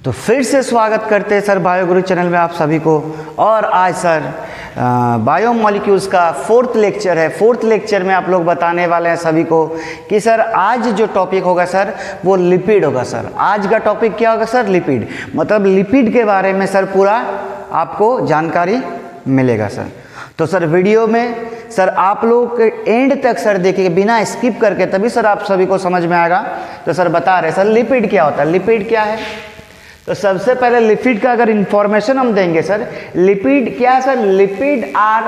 तो फिर से स्वागत करते हैं सर बायोगुरु चैनल में आप सभी को। और आज सर बायोमॉलिक्यूल्स का फोर्थ लेक्चर है। फोर्थ लेक्चर में आप लोग बताने वाले हैं सभी को कि सर आज जो टॉपिक होगा सर वो लिपिड होगा। सर आज का टॉपिक क्या होगा सर? लिपिड। मतलब लिपिड के बारे में सर पूरा आपको जानकारी मिलेगा सर। तो सर वीडियो में सर आप लोग एंड तक सर देखिए, बिना स्किप करके, तभी सर आप सभी को समझ में आएगा। तो सर बता रहे सर लिपिड क्या होता है, लिपिड क्या है। तो सबसे पहले लिपिड का अगर इंफॉर्मेशन हम देंगे सर, लिपिड क्या है sir? Lipid are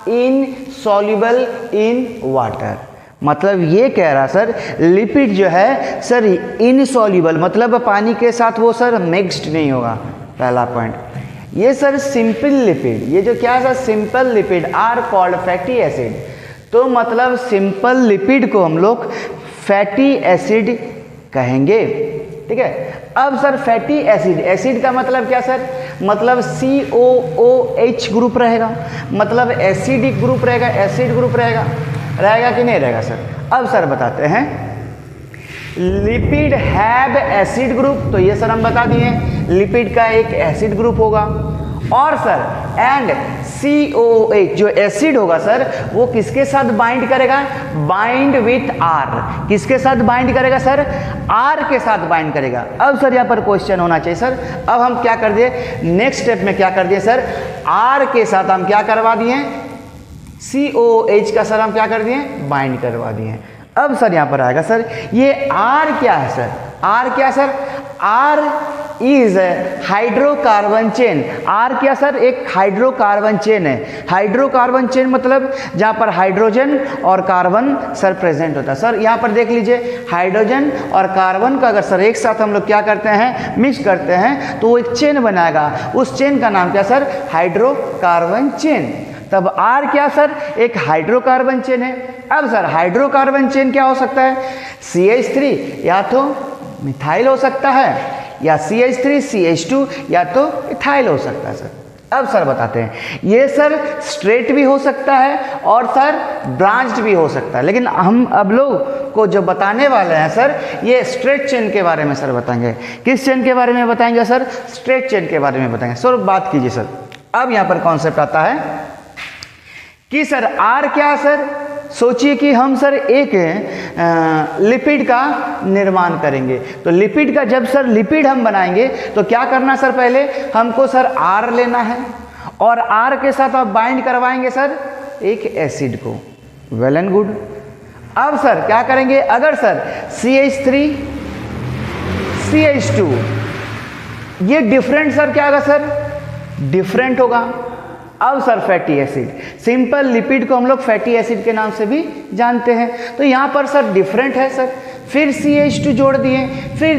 insoluble in water. मतलब ये कह रहा सर लिपिड जो है सर इनसॉल्युबल, मतलब पानी के साथ वो सर मिक्स्ड नहीं होगा। पहला पॉइंट ये सर सिंपल लिपिड, ये जो क्या है sir simple lipid are called fatty acid. तो मतलब सिंपल लिपिड को हम लोग फैटी एसिड कहेंगे, ठीक है। अब सर फैटी एसिड, एसिड का मतलब क्या सर? मतलब COOH ग्रुप रहेगा, मतलब एसिडिक ग्रुप रहेगा, एसिड ग्रुप रहेगा, रहेगा कि नहीं रहेगा सर? अब सर बताते हैं लिपिड हैव एसिड ग्रुप। तो ये सर हम बता दिए लिपिड का एक एसिड ग्रुप होगा। और सर एंड COOH जो एसिड होगा सर वो किसके साथ बाइंड करेगा? Bind with R। किसके साथ बाइंड करेगा सर? R के साथ बाइंड करेगा। अब सर यहाँ पर क्वेश्चन होना चाहिए सर, अब हम क्या कर दिए नेक्स्ट स्टेप में, क्या कर दिए सर? R के साथ हम क्या करवा दिए? COOH का सर हम क्या कर दिए? बाइंड करवा दिए। अब सर यहाँ पर आएगा सर ये R क्या है सर? R क्या sir? R is hydrocarbon chain. R क्या सर? एक हाइड्रोकार्बन चेन है। हाइड्रोकार्बन चेन मतलब जहाँ पर हाइड्रोजन और कार्बन सर प्रेजेंट होता है। सर यहाँ पर देख लीजिए हाइड्रोजन और कार्बन का अगर सर एक साथ हम लोग क्या करते हैं, मिक्स करते हैं, तो वो एक चेन बनाएगा। उस चेन का नाम क्या सर? Hydrocarbon chain. तब R क्या सर? एक हाइड्रोकार्बन चेन है। अब सर हाइड्रोकार्बन चेन क्या हो सकता है? CH3 या तो मिथाइल हो सकता है, या CH3 CH2 या तो इथाइल हो सकता है सर। अब सर बताते हैं ये सर स्ट्रेट भी हो सकता है और सर ब्रांच्ड भी हो सकता है, लेकिन हम अब लोग को जो बताने वाले हैं सर ये स्ट्रेट चेन के बारे में सर बताएंगे। किस चेन के बारे में बताएंगे सर? स्ट्रेट चेन के बारे में बताएंगे। सर बात कीजिए सर। अब यहाँ पर कॉन्सेप्ट आता है कि सर R क्या सर? सोचिए कि हम सर एक लिपिड का निर्माण करेंगे। तो लिपिड का जब सर लिपिड हम बनाएंगे तो क्या करना सर? पहले हमको सर R लेना है और R के साथ आप बाइंड करवाएंगे सर एक एसिड को। Well and good. अब सर क्या करेंगे? अगर सर CH3 CH2 ये डिफरेंट सर क्या होगा सर? डिफरेंट होगा। अब sir fatty acid, simple lipid को हम लोग फैटी एसिड के नाम से भी जानते हैं। तो यहाँ पर सर डिफरेंट है सर। फिर CH2 जोड़ दिए, फिर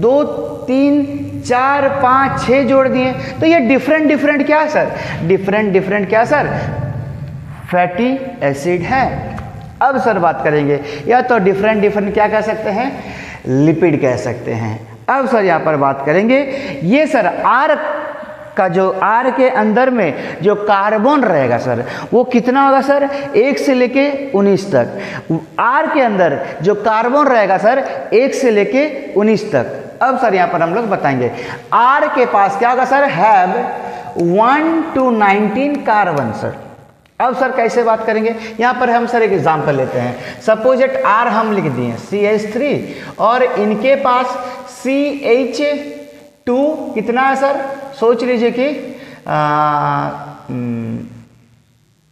2 3 4 5 6 जोड़ दिए, तो ये डिफरेंट डिफरेंट क्या है सर? डिफरेंट डिफरेंट क्या सर? फैटी एसिड है। अब सर बात करेंगे या तो डिफरेंट डिफरेंट क्या कह सकते हैं? लिपिड कह सकते हैं। अब सर यहाँ पर बात करेंगे ये सर R का जो R के अंदर में जो कार्बन रहेगा सर वो कितना होगा सर? 1 से लेके 19 तक। R के अंदर जो कार्बन रहेगा सर 1 से लेके 19 तक। अब सर यहाँ पर हम लोग बताएंगे R के पास क्या होगा sir? Have 1 to 19 carbon sir. अब सर कैसे बात करेंगे? यहाँ पर हम सर एक एग्जांपल लेते हैं। सपोज एट R हम लिख दिए CH3 और इनके पास CH2 कितना है सर? सोच लीजिए कि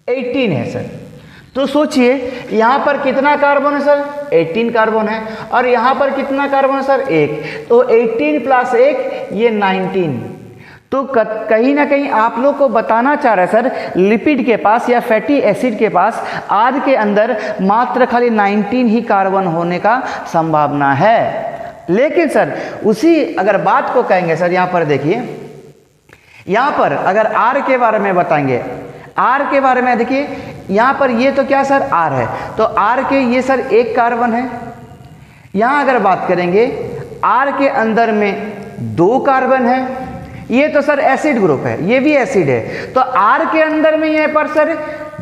18 है सर। तो सोचिए यहाँ पर कितना कार्बन है सर? 18 कार्बन है। और यहाँ पर कितना कार्बन है सर? 1। तो 18 + 1 ये 19। तो कहीं ना कहीं आप लोग को बताना चाह रहा है सर लिपिड के पास या फैटी एसिड के पास R के अंदर मात्र खाली 19 ही कार्बन होने का संभावना है। लेकिन सर उसी अगर बात को कहेंगे सर, यहाँ पर देखिए, यहाँ पर अगर R के बारे में बताएंगे, R के बारे में देखिए यहाँ पर ये तो क्या सर? R है। तो R के ये सर 1 कार्बन है। यहाँ अगर बात करेंगे R के अंदर में 2 कार्बन है। ये तो सर एसिड ग्रुप है, ये भी एसिड है। तो R के अंदर में यहाँ पर सर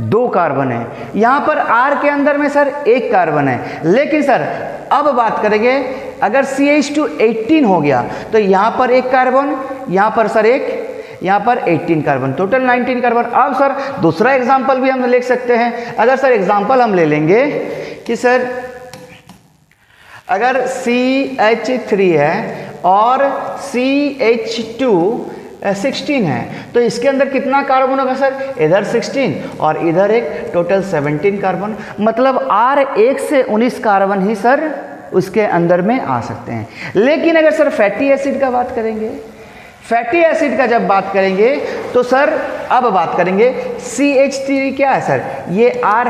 2 कार्बन है, यहाँ पर R के अंदर में सर 1 कार्बन है। लेकिन सर अब बात करेंगे अगर CH2 18 हो गया तो यहाँ पर 1 कार्बन, यहाँ पर सर 1, यहाँ पर 18 कार्बन, टोटल 19 कार्बन। अब सर दूसरा एग्जाम्पल भी हम लिख सकते हैं। अगर सर एग्जाम्पल हम ले लेंगे कि सर अगर CH3 है और CH2 16 है तो इसके अंदर कितना कार्बन होगा सर? इधर 16 और इधर एक, टोटल 17 कार्बन। मतलब R 1 से 19 कार्बन ही सर उसके अंदर में आ सकते हैं। लेकिन अगर सर फैटी एसिड का बात करेंगे, फैटी एसिड का जब बात करेंगे तो सर अब बात करेंगे CH3 क्या है सर? ये R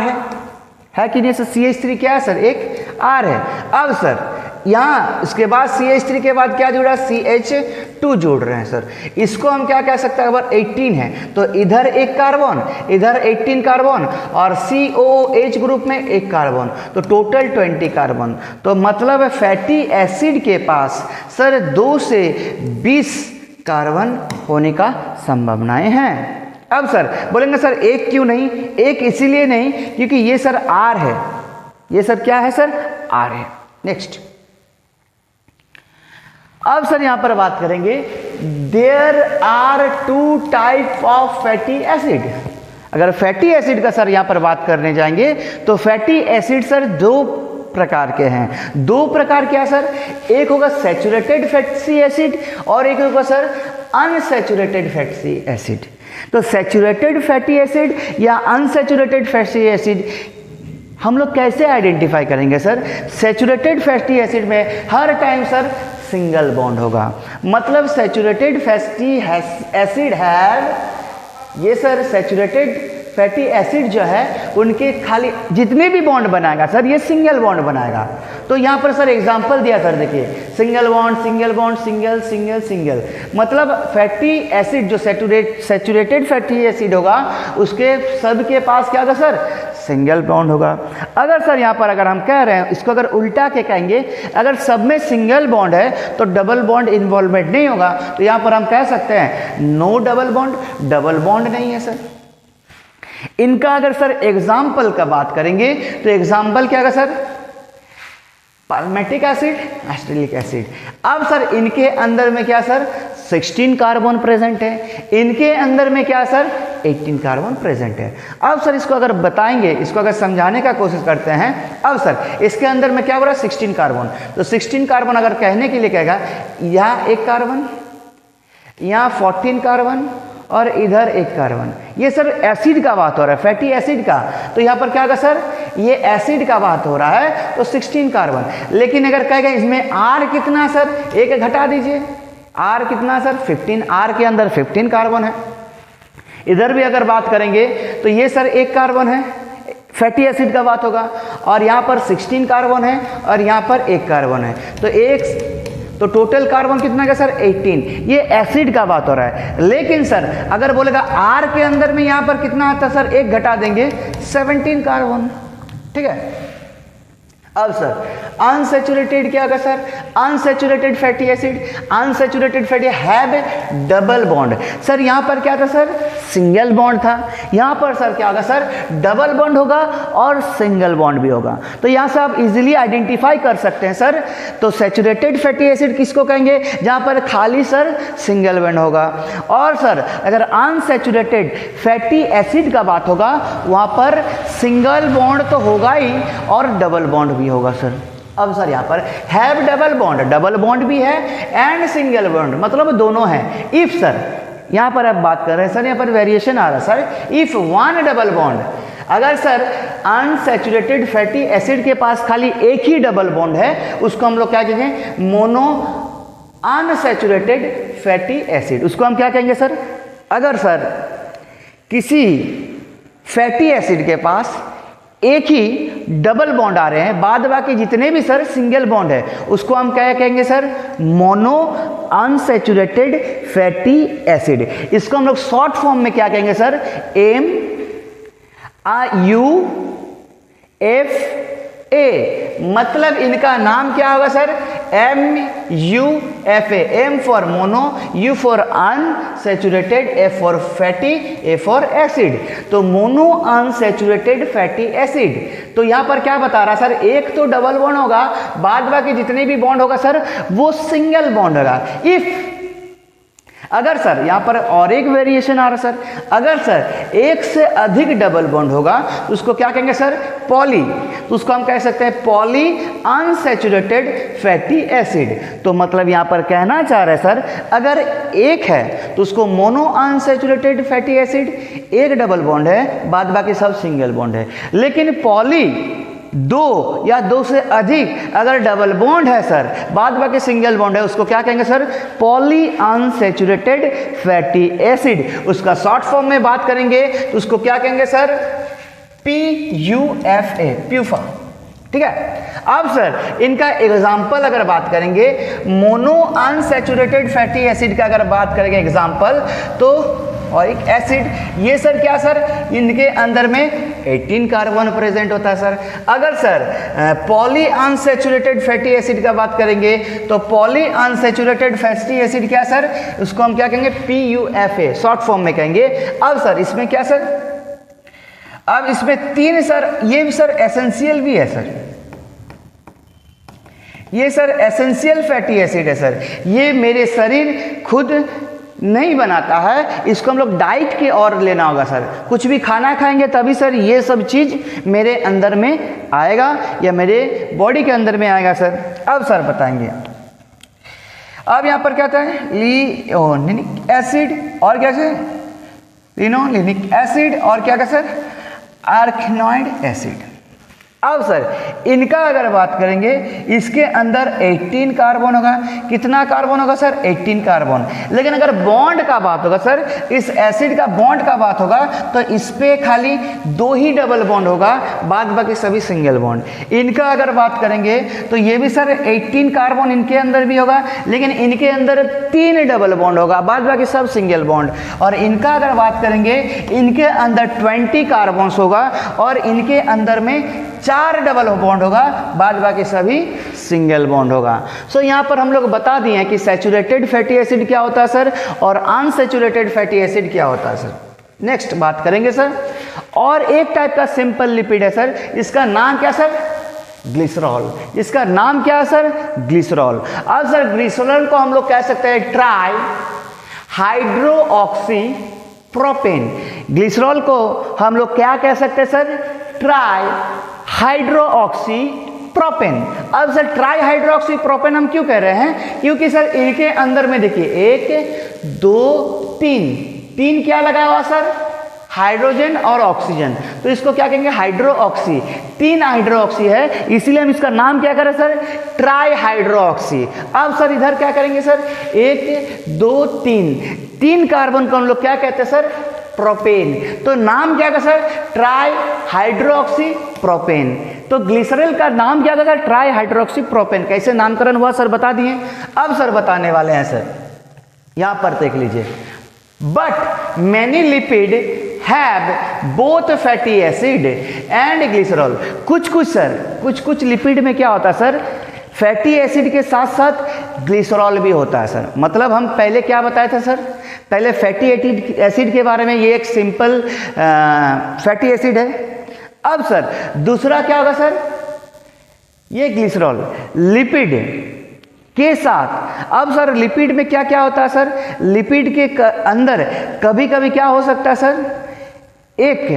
है कि नहीं सर? CH3 क्या है सर? एक R है। अब सर यहाँ इसके बाद CH3 के बाद क्या जुड़ा? CH2 जोड़ रहे हैं सर। इसको हम क्या कह सकते हैं? अगर 18 है तो इधर 1 कार्बन, इधर 18 कार्बन और COOH ग्रुप में 1 कार्बन, तो टोटल 20 कार्बन। तो मतलब फैटी एसिड के पास सर 2 से 20 कार्बन होने का संभावनाएं हैं। अब सर बोलेंगे सर 1 क्यों नहीं? 1 इसीलिए नहीं क्योंकि ये सर R है, ये सर क्या है सर? R है। नेक्स्ट, अब सर यहां पर बात करेंगे there are 2 type of fatty acid. अगर फैटी एसिड का सर यहां पर बात करने जाएंगे तो फैटी एसिड सर 2 प्रकार के हैं। 2 प्रकार क्या सर? एक होगा सैचुरेटेड फैटी एसिड और एक होगा सर अनसैचुरेटेड फैटी एसिड। तो सैचुरेटेड फैटी एसिड या अनसैचुरेटेड फैटी एसिड हम लोग कैसे आइडेंटिफाई करेंगे सर? सैचुरेटेड फैटी एसिड में हर टाइम सर सिंगल बॉन्ड होगा। मतलब सैचुरेटेड फैटी एसिड है, ये सर सैचुरेटेड फैटी एसिड जो है उनके खाली जितने भी बॉन्ड बनाएगा सर ये सिंगल बॉन्ड बनाएगा। तो यहाँ पर सर एग्जांपल दिया सर, देखिए single bond, single bond, single single single. मतलब फैटी एसिड जो सैचुरेटेड फैटी एसिड होगा उसके सब के पास क्या होगा सर? सिंगल बॉन्ड होगा। अगर सर यहाँ पर अगर हम कह रहे हैं, इसको अगर उल्टा के कहेंगे, अगर सब में सिंगल बॉन्ड है तो डबल बॉन्ड इन्वॉल्वमेंट नहीं होगा। तो यहाँ पर हम कह सकते हैं no double bond, double bond नहीं है सर। इनका अगर सर एग्जाम्पल का बात करेंगे तो एग्जाम्पल क्या होगा sir? Palmitic acid, acetic acid. अब सर इनके अंदर में क्या सर? 16 कार्बन प्रेजेंट है, इनके अंदर में क्या सर? 18 कार्बन प्रेजेंट है। अब सर इसको अगर बताएंगे, इसको अगर समझाने का कोशिश करते हैं, अब सर इसके अंदर में क्या हो रहा है? 16 कार्बन। तो 16 कार्बन अगर कहने के लिए कहेगा, यहाँ 1 कार्बन, यहाँ 14 कार्बन और इधर 1 कार्बन। ये सर एसिड का बात हो रहा है, फैटी एसिड का। तो यहाँ पर क्या होगा सर? ये एसिड का बात हो रहा है तो 16 कार्बन। लेकिन अगर कहेगा इसमें R कितना सर? 1 घटा दीजिए, R कितना सर? 15। R के अंदर 15 कार्बन है। इधर भी अगर बात करेंगे तो ये सर 1 कार्बन है, फैटी एसिड का बात होगा, और यहाँ पर 16 कार्बन है और यहाँ पर 1 कार्बन है। तो टोटल कार्बन कितना का सर? 18। ये एसिड का बात हो रहा है। लेकिन सर अगर बोलेगा R के अंदर में यहाँ पर कितना आता है सर? 1 घटा देंगे, 17 कार्बन। ठीक है। अब सर अनसैचुरेटेड क्या होगा sir? Unsaturated fatty acid, unsaturated fatty have double bond. Sir यहाँ पर क्या था सर? सिंगल बॉन्ड था। यहाँ पर सर क्या होगा सर? डबल बॉन्ड होगा और सिंगल बॉन्ड भी होगा। तो यहाँ से आप इजीली आइडेंटिफाई कर सकते हैं सर। तो सैचुरेटेड फैटी एसिड किसको कहेंगे? जहाँ पर खाली सर सिंगल बॉन्ड होगा। और सर अगर अनसैचुरेटेड फैटी एसिड का बात होगा वहाँ पर सिंगल बॉन्ड तो होगा ही और डबल बॉन्ड भी होगा सर। अब सर यहाँ पर have double bond, double bond भी है एंड सिंगल बॉन्ड, मतलब दोनों हैं। इफ सर यहाँ पर अब बात कर रहे हैं सर, यहाँ पर वेरिएशन आ रहा है सर। इफ 1 डबल बॉन्ड, अगर सर अनसैचुरेटेड फैटी एसिड के पास खाली 1 ही डबल बॉन्ड है उसको हम लोग क्या कहेंगे? Mono unsaturated fatty acid. उसको हम क्या कहेंगे सर? अगर सर किसी फैटी एसिड के पास 1 ही डबल बॉन्ड आ रहे हैं, बाद बाकी जितने भी सर सिंगल बॉन्ड है उसको हम क्या कहेंगे sir? Mono unsaturated fatty acid. इसको हम लोग शॉर्ट फॉर्म में क्या कहेंगे सर? ए, मतलब इनका नाम क्या होगा sir? MUFA, M for mono, U for unsaturated, F for fatty, A for acid. तो मोनो अनसैचुरेटेड फैटी एसिड। तो यहाँ पर क्या बता रहा सर? एक तो डबल बॉन्ड होगा, बाद बाकी जितने भी बॉन्ड होगा सर वो सिंगल बॉन्ड होगा। इफ अगर सर यहाँ पर और एक वेरिएशन आ रहा सर, अगर सर एक से अधिक डबल बॉन्ड होगा तो उसको क्या कहेंगे सर? पॉली। तो उसको हम कह सकते हैं पॉली अनसैचुरेटेड फैटी एसिड। तो मतलब यहाँ पर कहना चाह रहे हैं सर, अगर एक है तो उसको मोनो अनसैचुरेटेड फैटी एसिड, एक डबल बॉन्ड है, बाद बाकी सब सिंगल बॉन्ड है। लेकिन पॉली दो या दो से अधिक अगर डबल बॉन्ड है सर, बाद बाकी सिंगल बॉन्ड है, उसको क्या कहेंगे sir? Poly unsaturated fatty acid. उसका शॉर्ट फॉर्म में बात करेंगे तो उसको क्या कहेंगे सर? PUFA, PUFA. ठीक है। अब सर इनका एग्जाम्पल अगर बात करेंगे, मोनो अनसैचुरेटेड फैटी एसिड का अगर बात करेंगे एग्जाम्पल, तो और एक एसिड, ये सर क्या सर? इनके अंदर में 18 कार्बन प्रेजेंट होता है सर। अगर sir poly unsaturated fatty acid का बात करेंगे तो पॉली अनसैचुरेटेड फैटी एसिड क्या सर? उसको हम क्या कहेंगे? PUFA, शॉर्ट फॉर्म में कहेंगे। अब सर इसमें क्या सर? अब इसमें तीन सर, ये भी सर एसेंशियल भी है सर, ये सर एसेंशियल फैटी एसिड है सर। ये मेरे शरीर खुद नहीं बनाता है, इसको हम लोग डाइट के और लेना होगा सर। कुछ भी खाना खाएंगे तभी सर ये सब चीज़ मेरे अंदर में आएगा या मेरे बॉडी के अंदर में आएगा सर। अब सर बताएंगे, अब यहाँ पर क्या था? लिनोलिक एसिड और क्या सर? लिनोलिक एसिड और क्या सर? आर्सेनोइक एसिड। अब सर इनका अगर बात करेंगे, इसके अंदर 18 कार्बन होगा। कितना कार्बन होगा सर? 18 कार्बन। लेकिन अगर बॉन्ड का बात होगा सर, इस एसिड का बॉन्ड का बात होगा तो इस पे खाली 2 ही डबल बॉन्ड होगा, बाद बाकी सभी सिंगल बॉन्ड। इनका अगर बात करेंगे तो ये भी सर 18 कार्बन इनके अंदर भी होगा, लेकिन इनके अंदर 3 डबल बॉन्ड होगा, बाद बाकी सब सिंगल बॉन्ड। और इनका अगर बात करेंगे, इनके अंदर 20 कार्बन्स होगा और इनके अंदर में 4 डबल बॉन्ड होगा, बाद बाकी सभी सिंगल बॉन्ड होगा। सो यहाँ पर हम लोग बता दिए हैं कि सैचुरेटेड फैटी एसिड क्या होता है सर और अनसैचुरेटेड फैटी एसिड क्या होता है सर। नेक्स्ट बात करेंगे सर, और एक टाइप का सिंपल लिपिड है सर, इसका नाम क्या सर? ग्लिसरॉल। इसका नाम क्या है सर? ग्लिसरॉल। अब सर ग्लिसरॉल को हम लोग कह सकते हैं ट्राई हाइड्रोक्सी प्रोपेन। ग्लिसरॉल को हम लोग क्या कह सकते हैं सर? Try hydroxy propane. अब सर ट्राई हाइड्रोक्सी प्रोपेन हम क्यों कह रहे हैं? क्योंकि सर इनके अंदर में देखिए 1 2 3 क्या लगा हुआ सर? हाइड्रोजन और ऑक्सीजन। तो इसको क्या कहेंगे? हाइड्रोक्सी। 3 हाइड्रोक्सी है, इसीलिए हम इसका नाम क्या करें सर? Try hydroxy. अब सर इधर क्या करेंगे सर? 1 2 3 कार्बन को हम लोग क्या कहते हैं सर? प्रोपेन। तो नाम क्या का सर? Try hydroxy propane. तो ग्लिसरॉल का नाम क्या था? Try hydroxy propane. कैसे नामकरण हुआ सर बता दिए। अब सर बताने वाले हैं सर, यहां पर देख लीजिए। But many lipid have both fatty acid and glycerol. कुछ लिपिड में क्या होता है सर? फैटी एसिड के साथ साथ ग्लिसरॉल भी होता है सर। मतलब हम पहले क्या बताए थे सर? पहले फैटी एसिड के बारे में, ये एक सिंपल फैटी एसिड है। अब सर दूसरा क्या होगा सर? ये ग्लिसरॉल लिपिड के साथ। अब सर लिपिड में क्या क्या होता है सर? लिपिड के अंदर कभी कभी क्या हो सकता है सर? एक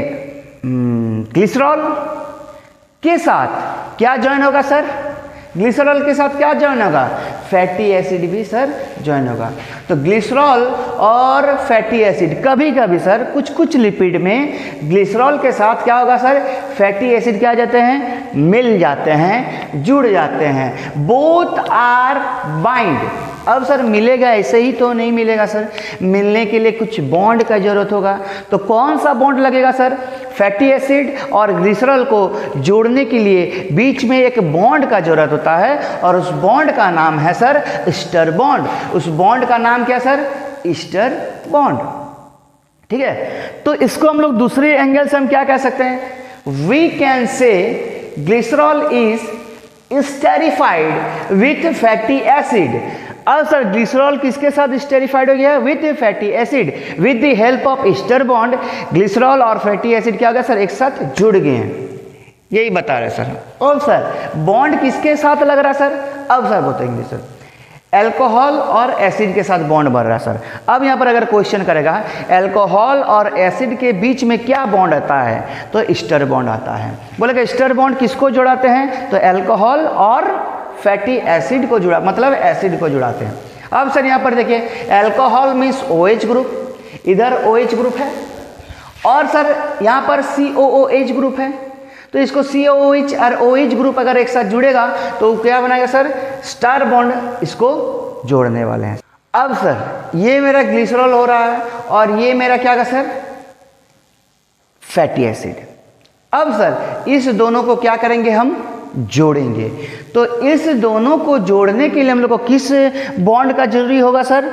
ग्लिसरॉल के साथ क्या ज्वाइन होगा सर? ग्लिसरॉल के साथ क्या ज्वाइन होगा? फैटी एसिड भी सर ज्वाइन होगा। तो ग्लिसरॉल और फैटी एसिड कभी कभी सर कुछ लिपिड में ग्लिसरॉल के साथ क्या होगा सर? फैटी एसिड क्या जाते हैं? मिल जाते हैं, जुड़ जाते हैं। Both are bind. अब सर मिलेगा ऐसे ही तो नहीं मिलेगा सर, मिलने के लिए कुछ बॉन्ड का जरूरत होगा। तो कौन सा बॉन्ड लगेगा सर? फैटी एसिड और ग्लिसरॉल को जोड़ने के लिए बीच में एक बॉन्ड का जरूरत होता है और उस बॉन्ड का नाम है सर ईस्टर बॉन्ड। उस बॉन्ड का नाम क्या सर? Ester bond. ठीक है। तो इसको हम लोग दूसरे एंगल से हम क्या कह सकते हैं? We can say glycerol is esterified with fatty acid. अब सर ग्लिसरॉल किसके साथ स्टेरिफाइड हो गया? With fatty acid. With the help of ester bond glycerol और फैटी एसिड क्या हो गया सर? एक साथ जुड़ गए हैं, यही बता रहे सर। और सर बॉन्ड किसके साथ लग रहा है सर? अब सर बताएंगे सर, अल्कोहल और एसिड के साथ बॉन्ड बन रहा है सर। अब यहाँ पर अगर क्वेश्चन करेगा अल्कोहल और एसिड के बीच में क्या बॉन्ड आता है, तो ईस्टर बॉन्ड आता है। बोलेगा ईस्टर बॉन्ड किसको जुड़ाते हैं? तो अल्कोहल और फैटी एसिड को जुड़ा, मतलब एसिड को जुड़ाते हैं। अब सर यहाँ पर देखिए अल्कोहल मीन्स OH ग्रुप, इधर OH ग्रुप है, और सर यहाँ पर COOH ग्रुप है। तो इसको COOH और OH ग्रुप अगर एक साथ जुड़ेगा तो क्या बनाएगा सर? स्टार बॉन्ड इसको जोड़ने वाले हैं। अब सर ये मेरा ग्लिसरॉल हो रहा है और ये मेरा क्या होगा सर? Fatty acid. अब सर इस दोनों को क्या करेंगे? हम जोड़ेंगे। तो इस दोनों को जोड़ने के लिए हम लोग को किस बॉन्ड का जरूरी होगा सर?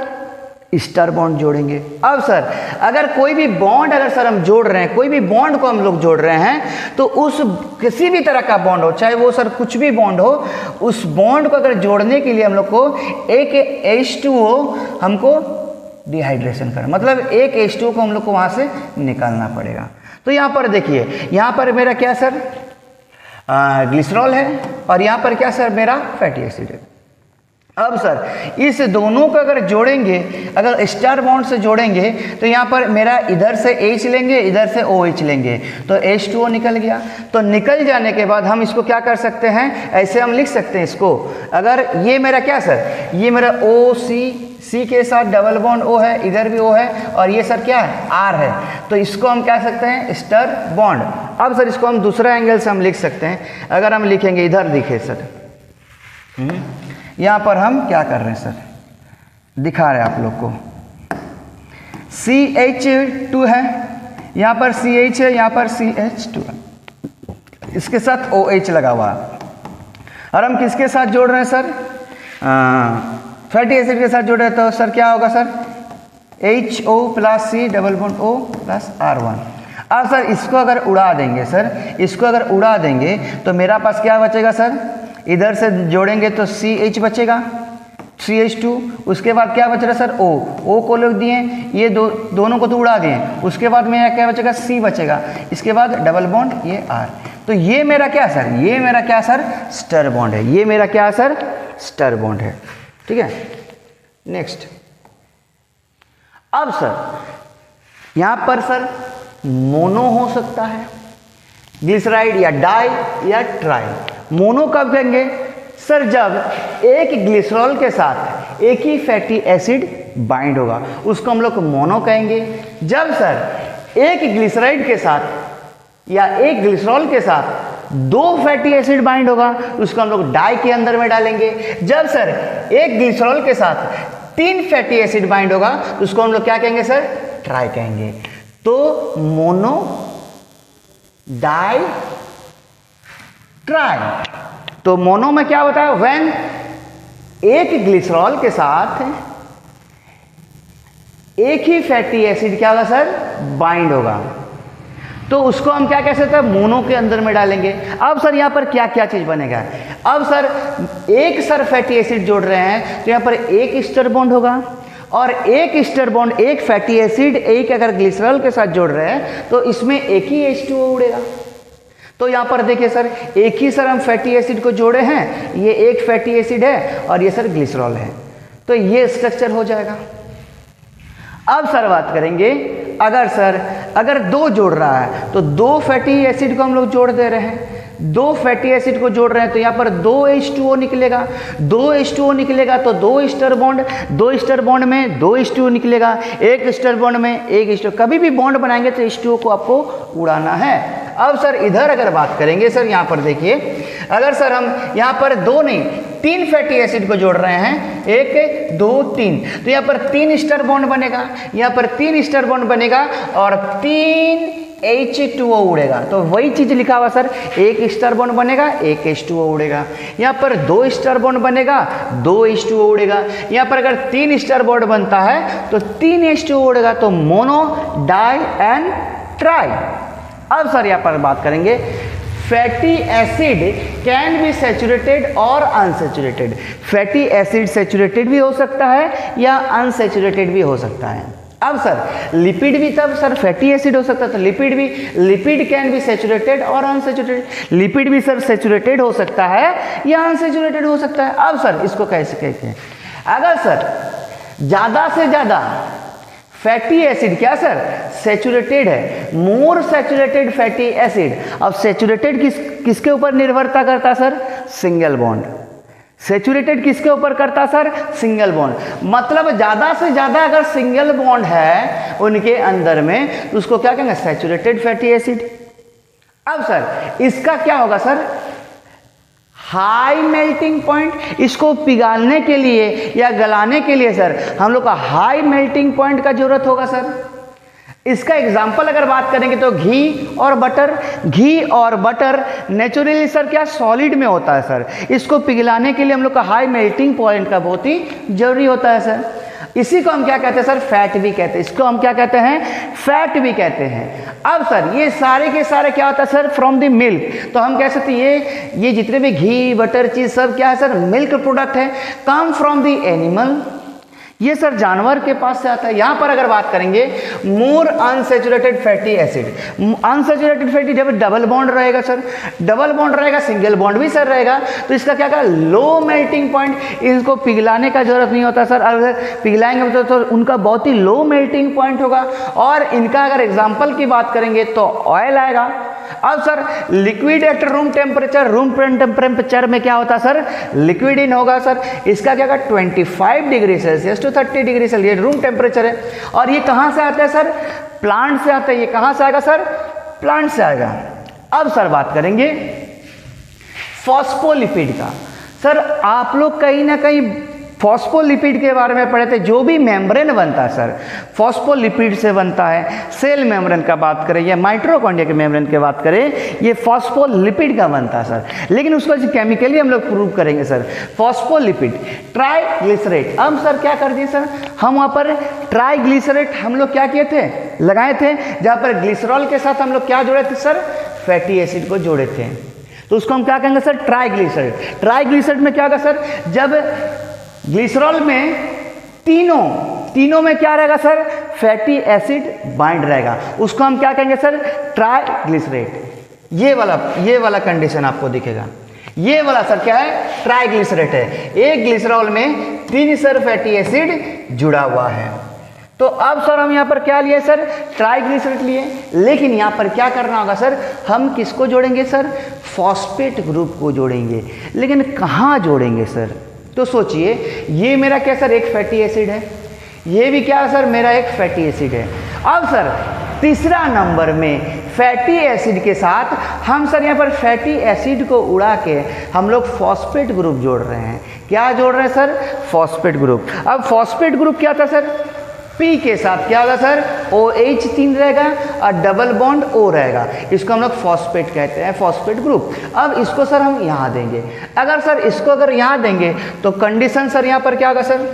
ईस्टर बॉन्ड जोड़ेंगे। अब सर अगर कोई भी बॉन्ड अगर सर हम जोड़ रहे हैं, कोई भी बॉन्ड को हम लोग जोड़ रहे हैं, तो उस किसी भी तरह का बॉन्ड हो, चाहे वो सर कुछ भी बॉन्ड हो, उस बॉन्ड को अगर जोड़ने के लिए हम लोग को एक H2O हमको डिहाइड्रेशन करना, मतलब एक H2O को हम लोग को वहाँ से निकालना पड़ेगा। तो यहाँ पर देखिए, यहाँ पर मेरा क्या सर? ग्लिसरॉल है, और यहाँ पर क्या सर? मेरा फैटी एसिड है। अब सर इस दोनों को अगर जोड़ेंगे, अगर स्टार बॉन्ड से जोड़ेंगे, तो यहाँ पर मेरा इधर से H लेंगे, इधर से OH लेंगे, तो H2O निकल गया। तो निकल जाने के बाद हम इसको क्या कर सकते हैं? ऐसे हम लिख सकते हैं इसको, अगर ये मेरा क्या सर? ये मेरा C के साथ डबल बॉन्ड O है, इधर भी O है, और ये सर क्या है? R है। तो इसको हम क्या सकते हैं? Star bond. अब सर इसको हम दूसरा एंगल से हम लिख सकते हैं। अगर हम लिखेंगे, इधर दिखे सर, यहाँ पर हम क्या कर रहे हैं सर? दिखा रहे हैं आप लोग को, CH2 है, यहाँ पर CH है, यहाँ पर CH2 है, इसके साथ OH लगा हुआ है। और हम किसके साथ जोड़ रहे हैं सर? फैटी एसिड के साथ जोड़ रहे हैं। तो सर क्या होगा sir? HO plus C double bond O plus R1। अब सर इसको अगर उड़ा देंगे सर, इसको अगर उड़ा देंगे तो मेरा पास क्या बचेगा सर? इधर से जोड़ेंगे तो CH बचेगा, CH2। उसके बाद क्या बच रहा है सर? O को लोग दिए, ये दोनों को तो उड़ा दिए। उसके बाद मेरा क्या बचेगा? C बचेगा। इसके बाद डबल बॉन्ड ये R। तो ये मेरा क्या सर? ये मेरा क्या सर? स्टर बॉन्ड है। ये मेरा क्या सर? स्टर बॉन्ड है। ठीक है, नेक्स्ट। अब सर यहाँ पर सर मोनो हो सकता है, ग्लिसराइड या डाई या ट्राई। मोनो कब कहेंगे सर? जब एक ग्लिसरॉल के साथ एक ही फैटी एसिड बाइंड होगा, उसको हम लोग मोनो कहेंगे। जब सर एक ग्लिसराइड के साथ या एक ग्लिसरॉल के साथ दो फैटी एसिड बाइंड होगा, उसको हम लोग डाई के अंदर में डालेंगे। जब सर एक ग्लिसरॉल के साथ 3 फैटी एसिड बाइंड होगा, तो उसको हम लोग क्या कहेंगे सर? ट्राई कहेंगे। तो मोनो, डाई, ट्राई। तो मोनो में क्या होता है? व्हेन एक ग्लिसरॉल के साथ एक ही फैटी एसिड क्या होगा सर? बाइंड होगा, तो उसको हम क्या कह सकते हैं? मोनो के अंदर में डालेंगे। अब सर यहाँ पर क्या क्या चीज बनेगा? अब सर एक सर फैटी एसिड जोड़ रहे हैं, तो यहाँ पर एक ईस्टर बॉन्ड होगा, और एक ईस्टर बॉन्ड एक फैटी एसिड एक अगर ग्लिसरॉल के साथ जोड़ रहे हैं, तो इसमें एक ही H2O उड़ेगा। तो यहाँ पर देखिए सर, एक ही सर हम फैटी एसिड को जोड़े हैं, ये एक फैटी एसिड है और ये सर ग्लिसरॉल है, तो ये स्ट्रक्चर हो जाएगा। अब सर बात करेंगे, अगर दो जोड़ रहा है तो दो फैटी एसिड को हम लोग जोड़ दे रहे हैं, दो फैटी एसिड को जोड़ रहे हैं, तो यहाँ पर 2 H2O निकलेगा, 2 H2O निकलेगा तो 2 ईस्टर बॉन्ड, 2 ईस्टर बॉन्ड में 2 H2O निकलेगा, एक ईस्टर बॉन्ड में एक H2O। कभी भी बॉन्ड बनाएंगे तो H2O को आपको उड़ाना है। अब सर इधर अगर बात करेंगे सर, यहाँ पर देखिए, अगर सर हम यहाँ पर 2 नहीं 3 फैटी एसिड को जोड़ रहे हैं, 1 2 3, तो यहाँ पर 3 ईस्टर बॉन्ड बनेगा, यहाँ पर 3 ईस्टर बॉन्ड बनेगा और 3 H2O उड़ेगा। तो वही चीज लिखा हुआ सर, एक ईस्टर बॉन्ड बनेगा, एक H2O उड़ेगा। यहाँ पर 2 ईस्टर बॉन्ड बनेगा, 2 H2O उड़ेगा। यहाँ पर अगर 3 ईस्टर बॉन्ड बनता है तो 3 H2O उड़ेगा। तो मोनो, डाई एंड ट्राई। अब सर यहाँ पर बात करेंगे fatty acid can be saturated और अनसैचुरेटेड। फैटी एसिड सैचुरेटेड भी हो सकता है या अनसैचुरेटेड भी हो सकता है। अब सर लिपिड भी, तब सर फैटी एसिड हो सकता है तो लिपिड भी, लिपिड कैन बी सैचुरेटेड और अनसैचुरेटेड। लिपिड भी सर सैचुरेटेड हो सकता है या अनसैचुरेटेड हो सकता है। अब सर इसको कैसे कहते हैं, अगर सर ज़्यादा से ज़्यादा फैटी एसिड क्या सर सैचुरेटेड है, मोर सैचुरेटेड फैटी एसिड। अब सैचुरेटेड किसके ऊपर निर्भरता करता सर, सिंगल बॉन्ड। सैचुरेटेड किसके ऊपर करता सर, सिंगल बॉन्ड। मतलब ज़्यादा से ज़्यादा अगर सिंगल बॉन्ड है उनके अंदर में तो उसको क्या कहेंगे, सैचुरेटेड फैटी एसिड। अब सर इसका क्या होगा सर, हाई मेल्टिंग पॉइंट। इसको पिघालने के लिए या गलाने के लिए सर हम लोग का हाई मेल्टिंग पॉइंट का जरूरत होगा सर। इसका एग्जाम्पल अगर बात करेंगे तो घी और बटर। घी और बटर नेचुरली सर क्या सॉलिड में होता है सर, इसको पिघलाने के लिए हम लोग का हाई मेल्टिंग पॉइंट का बहुत ही जरूरी होता है सर। इसी को हम क्या कहते हैं सर, फैट भी कहते हैं। इसको हम क्या कहते हैं, फैट भी कहते हैं। अब सर ये सारे के सारे क्या होता है सर, फ्रॉम द मिल्क। तो हम कह सकते हैं ये जितने भी घी बटर चीज सब क्या है सर, मिल्क प्रोडक्ट है, कम फ्रॉम द एनिमल। ये सर जानवर के पास से आता है। यहाँ पर अगर बात करेंगे more unsaturated fatty acid, unsaturated fatty जब डबल बॉन्ड रहेगा सर, डबल बॉन्ड रहेगा, सिंगल बॉन्ड भी सर रहेगा, तो इसका क्या कहा, लो मेल्टिंग पॉइंट। इनको पिघलाने का जरूरत नहीं होता सर, अगर पिघलाएंगे तो उनका बहुत ही लो मेल्टिंग पॉइंट होगा। और इनका अगर एग्जाम्पल की बात करेंगे तो ऑयल आएगा। अब sir liquid at room temperature, room temperature में क्या होता है सर, लिक्विड इन होगा सर। इसका क्या होगा 25 degree Celsius to 30 degree Celsius room temperature है। और ये कहाँ से आता है सर, प्लांट से आता है। ये कहाँ से आएगा सर, प्लांट से आएगा। अब सर बात करेंगे फॉस्फोलिपिड का। सर आप लोग कहीं ना कहीं फॉस्फोलिपिड के बारे में पढ़े थे। जो भी मेम्ब्रेन बनता है सर फॉस्फोलिपिड से बनता है। सेल मेम्ब्रेन का बात करें या माइटोकॉन्ड्रिया के मेम्ब्रेन की बात करें, ये फॉस्फोलिपिड का बनता है सर। लेकिन उसको केमिकली हम लोग प्रूव करेंगे सर। फॉस्फोलिपिड ट्राइग्लिसरेट। अब सर क्या कर दिए सर, हम वहाँ पर ट्राइग्लिसरेट हम लोग क्या किए थे, लगाए थे, जहाँ पर ग्लिसरॉल के साथ हम लोग क्या जोड़े थे सर, फैटी एसिड को जोड़े थे। तो उसको हम क्या कहेंगे सर, ट्राइग्लिसरेट। ट्राइग्लिसरेट में क्या होगा सर, जब ग्लिसरॉल में तीनों में क्या रहेगा सर, फैटी एसिड बाइंड रहेगा, उसको हम क्या कहेंगे सर, ट्राइग्लिसरेट। ये वाला कंडीशन आपको दिखेगा। ये वाला सर क्या है, ट्राइग्लिसरेट है। एक ग्लिसरॉल में 3 सर फैटी एसिड जुड़ा हुआ है। तो अब सर हम यहाँ पर क्या लिए सर, ट्राइग्लिसरेट लिए। लेकिन यहाँ पर क्या करना होगा सर, हम किसको जोड़ेंगे सर, फॉस्फेट ग्रुप को जोड़ेंगे। लेकिन कहाँ जोड़ेंगे सर, तो सोचिए ये मेरा क्या सर, एक फैटी एसिड है, ये भी क्या है सर, मेरा एक फैटी एसिड है। अब सर तीसरा नंबर में फैटी एसिड के साथ हम सर यहाँ पर फैटी एसिड को उड़ा के हम लोग फॉस्फेट ग्रुप जोड़ रहे हैं। क्या जोड़ रहे हैं सर, फॉस्फेट ग्रुप। अब फॉस्फेट ग्रुप क्या था सर, P के साथ क्या होगा सर, OH 3 रहेगा और डबल बॉन्ड O रहेगा। इसको हम लोग फॉस्फेट कहते हैं, फॉस्फेट ग्रुप। अब इसको सर हम यहाँ देंगे। अगर सर इसको अगर यहाँ देंगे तो कंडीशन सर यहाँ पर क्या होगा सर,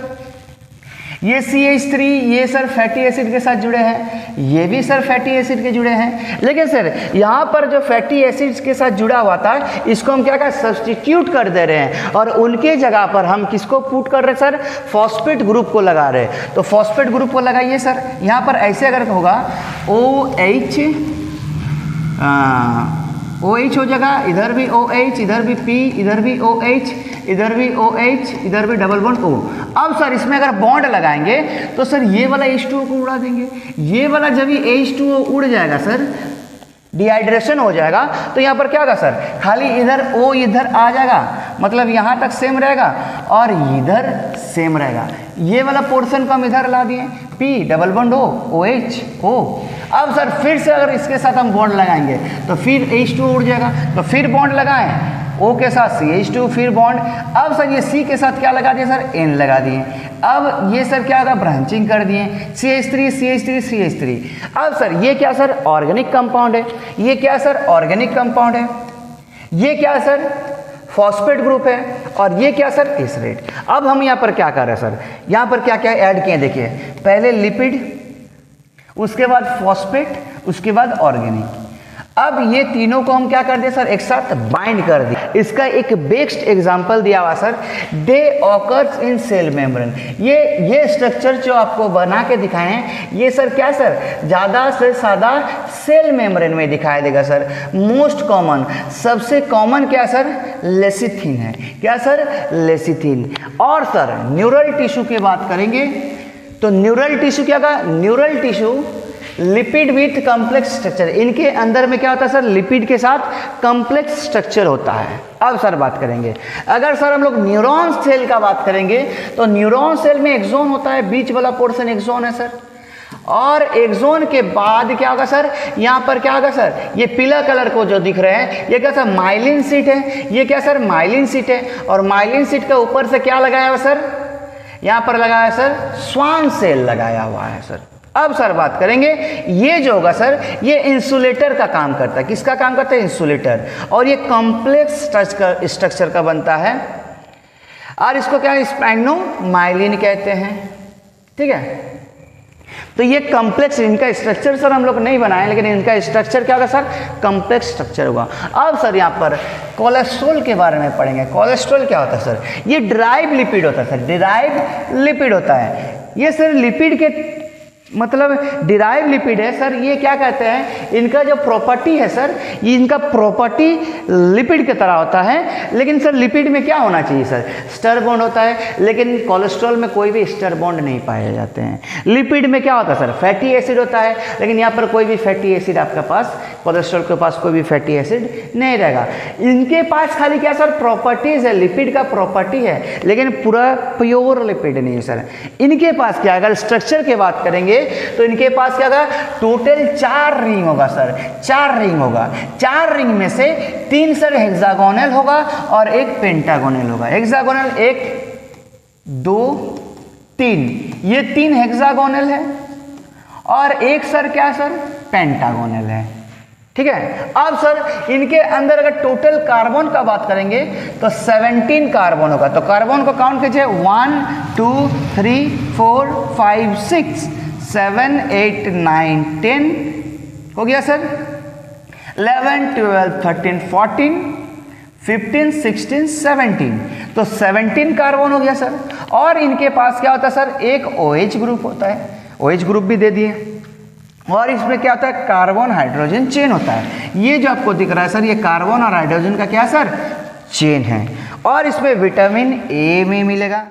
ये CH3 ये सर फैटी एसिड के साथ जुड़े हैं, ये भी सर फैटी एसिड के जुड़े हैं। लेकिन सर यहाँ पर जो फैटी एसिड्स के साथ जुड़ा हुआ था इसको हम क्या करें, सब्स्टिट्यूट कर दे रहे हैं और उनके जगह पर हम किसको पुट कर रहे हैं सर, फॉस्फेट ग्रुप को लगा रहे हैं। तो फॉस्फेट ग्रुप को लगाइए सर। यहाँ पर ऐसे अगर होगा OH हो जाएगा, इधर भी OH, इधर भी P, इधर भी OH, इधर भी OH, इधर भी डबल बॉन्ड O। अब सर इसमें अगर बॉन्ड लगाएंगे तो सर ये वाला H2O को उड़ा देंगे। ये वाला जब ये H2O उड़ जाएगा सर, डिहाइड्रेशन हो जाएगा, तो यहाँ पर क्या होगा सर, खाली इधर O इधर आ जाएगा, मतलब यहाँ तक सेम रहेगा और इधर सेम रहेगा। ये वाला पोर्शन को हम इधर ला दिए, P double bond O, OH O। अब सर फिर से अगर इसके साथ हम बॉन्ड लगाएंगे तो फिर H2O उड़ जाएगा, तो फिर बॉन्ड लगाएं O के साथ CH2 फिर बॉन्ड। अब सर ये C के साथ क्या लगा दिए सर, N लगा दिए। अब ये सर क्या होगा, ब्रांचिंग कर दिए, CH3 CH3 CH3। अब सर ये क्या सर, ऑर्गेनिक कंपाउंड है। ये क्या सर, ऑर्गेनिक कंपाउंड है। ये क्या सर, फॉस्फेट ग्रुप है। और ये क्या सर, एसिड। अब हम यहाँ पर क्या कर रहे हैं सर, यहाँ पर क्या क्या ऐड किए, देखिए पहले लिपिड, उसके बाद फॉस्फेट, उसके बाद ऑर्गेनिक। अब ये तीनों को हम क्या कर दिए सर, एक साथ बाइंड कर दिए। इसका एक बेस्ट एग्जांपल दिया हुआ sir, they occurs in cell membrane. ये स्ट्रक्चर जो आपको बना के दिखाए हैं, ये सर क्या सर, ज़्यादा से ज़्यादा सेल मेम्ब्रेन में दिखाई देगा सर। मोस्ट कॉमन, सबसे कॉमन क्या सर, लेसिथिन है। क्या सर, लेसिथिन। और सर न्यूरल टिश्यू की बात करेंगे तो न्यूरल टिश्यू क्या होगा, neural tissue lipid with complex structure. इनके अंदर में क्या होता है सर, लिपिड के साथ कॉम्प्लेक्स स्ट्रक्चर होता है। अब सर बात करेंगे, अगर सर हम लोग न्यूरॉन सेल का बात करेंगे तो न्यूरॉन सेल में एक्सोन होता है, बीच वाला पोर्शन एक्सोन है सर। और एक्सोन के बाद क्या होगा सर, यहाँ पर क्या होगा सर, ये पीला कलर को जो दिख रहे हैं ये क्या सर, माइलिन सीट है। ये क्या सर, माइलिन सीट है। और माइलिन सीट के ऊपर से क्या लगाया हुआ सर, यहाँ पर लगाया सर स्वान सेल लगाया हुआ है सर। अब सर बात करेंगे, ये जो होगा सर, ये इंसुलेटर का काम करता है। किसका काम करता है, इंसुलेटर। और ये कॉम्प्लेक्स स्ट्रक्चर का बनता है और इसको क्या स्पाइनोमाइलिन कहते हैं। ठीक है, तो ये कॉम्प्लेक्स, इनका स्ट्रक्चर सर हम लोग नहीं बनाए, लेकिन इनका स्ट्रक्चर क्या होगा सर, कॉम्प्लेक्स स्ट्रक्चर होगा। अब सर यहाँ पर कोलेस्ट्रॉल के बारे में पढ़ेंगे। कोलेस्ट्रॉल क्या होता है सर, ये डिराइव लिपिड होता है सर, डिराइव लिपिड होता है। ये सर लिपिड के मतलब डिराइव लिपिड है सर। ये क्या कहते हैं, इनका जो प्रॉपर्टी है सर, ये इनका प्रॉपर्टी लिपिड की तरह होता है। लेकिन सर लिपिड में क्या होना चाहिए सर, स्टर बॉन्ड होता है, लेकिन कोलेस्ट्रॉल में कोई भी स्टर बॉन्ड नहीं पाए जाते हैं। लिपिड में क्या होता है सर, फैटी एसिड होता है, लेकिन यहाँ पर कोई भी फैटी एसिड आपके पास, कोलेस्ट्रॉल के पास कोई भी फैटी एसिड नहीं रहेगा। इनके पास खाली क्या सर, प्रॉपर्टीज है, लिपिड का प्रॉपर्टी है, लेकिन पूरा प्योर लिपिड नहीं है सर। इनके पास क्या, अगर स्ट्रक्चर की बात करेंगे तो इनके पास क्या होगा, टोटल 4 रिंग होगा सर, 4 रिंग होगा। 4 रिंग में से 3 सर हेक्सागोनल होगा और 1 पेंटागोनल होगा। हेक्सागोनल 1 2 3, ये 3 हेक्सागोनल है और 1 सर क्या सर, पेंटागोनल है। ठीक है, अब सर इनके अंदर अगर टोटल कार्बन का बात करेंगे तो 17 कार्बन होगा। तो कार्बन को काउंट कीजिए, 1 2 3 4 5 6 7 8 9 10 हो गया सर। 11 12 13 14 15 16 17, तो 17 कार्बन हो गया सर। और इनके पास क्या होता है सर, एक OH ग्रुप होता है, OH ग्रुप भी दे दिए। और इसमें क्या होता है, कार्बन हाइड्रोजन चेन होता है। ये जो आपको दिख रहा है सर, ये कार्बन और हाइड्रोजन का क्या सर, चेन है। और इसमें विटामिन ए में मिलेगा।